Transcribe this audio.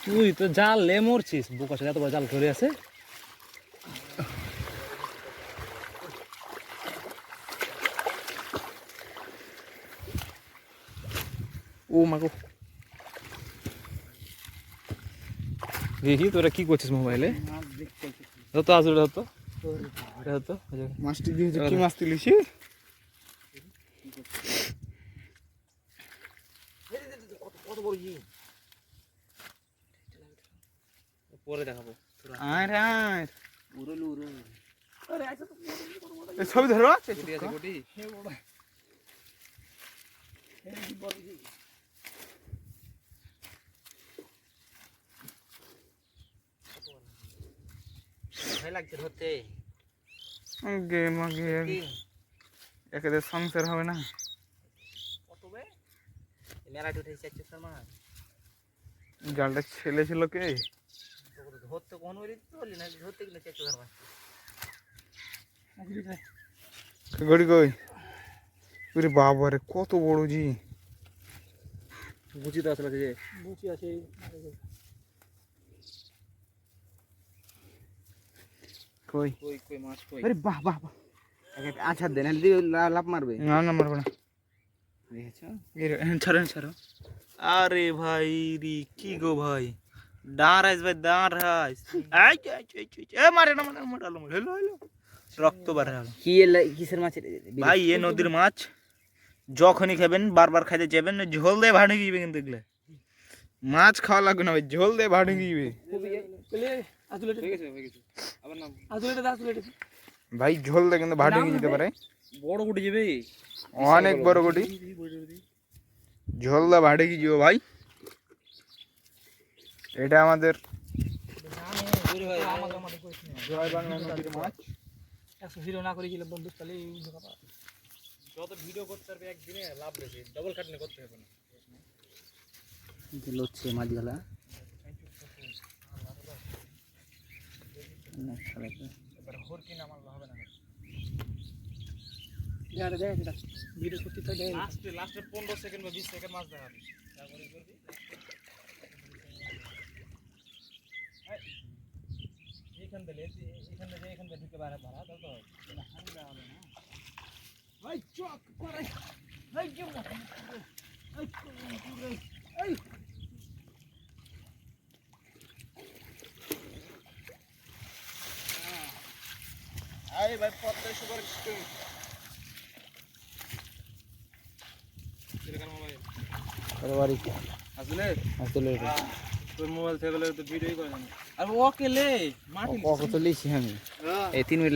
তুই তো জাল লে মরছিস, বোকা ছেলে এত বড় জাল ধরে আছে। ও মাগো, দেখি তোরা কি করছিস মোবাইলে? হতো আসলে হতো হতো মাছটি দিয়েছে, কি মাছ তুলিছি? পরে দেখাবো। ছবি ধরো। কোটি আছে কোটি। ভাই লাগছে ধরতে। একেদের সংসার হবে না। কত বে? মেলাটি উঠেছে চার মাছ। জালটা ছেলে ছিল কে? ধরতে কোন ওই তো বলি না, ধরতে গেলে চার মাছ। গড়ি কই? ওরে বাবা রে, কত বড় জি! বুঝি তো আসলে যে বুঝি আছে। কই কই কই মাছ কই? আরে বাহ বাহ বাহ! আচ্ছা দেন, লাভ মারবে না? না মারবে না। দেখেছো? ছাড়ো ছাড়ো। আরে ভাই রে, কি গো ভাই, দাঁড়াইস ভাই দাঁড়াইস। এ মারে না মানে মোটালো হলো হলো রক্ত বার হলো। কি কিসের মাছ ভাই এ নদীর মাছ, যখনই খাবেন বারবার খাইতে যাবেন, ঝোল দিয়ে ভাড়ে গিয়ে কিন্তু দেখলে মাছ খাওয়া লাগবে না ভাই, ঝোল দিয়ে ভাড়ে গিয়ে ভাই, ঝোল দিয়ে কিন্তু ভাড়ে গিয়ে যেতে পারে। বড় গুটি যাবে, অনেক বড় গুটি, ঝোল দিয়ে ভাড়ে গিয়ে যাবো ভাই। এটা আমাদের জয় বাংলা নদীর মাছ। ভিডিও না করে গেলে বন্ধু তাহলে যত ভিডিও করতে পারবে একদিনে লাভ বেশি, ডবল খাটনি করতে হবে না। লচ্ছে মাছগুলা এবার হোর কিনা আমার হবে না। ভিডিও করতে তো লাস্টে 15 সেকেন্ড বা 20 সেকেন্ড মাছ দেখাবি। তারপরে করবি এইখান থেকে ঢুকে বাইরে ভাড়া দাও তো হাঙ্গা হবে না ভাই। চক করে ভাই কি মত এই আই ভাই পড়তে সুপার স্ক্রিন এরকম মোবাইল করবারি আসলে আসলে তোর মোবাইল থেকে তো ভিডিওই করে না। আর ওকে লে মাটি কত লিছি আমি এই 3 মিনিট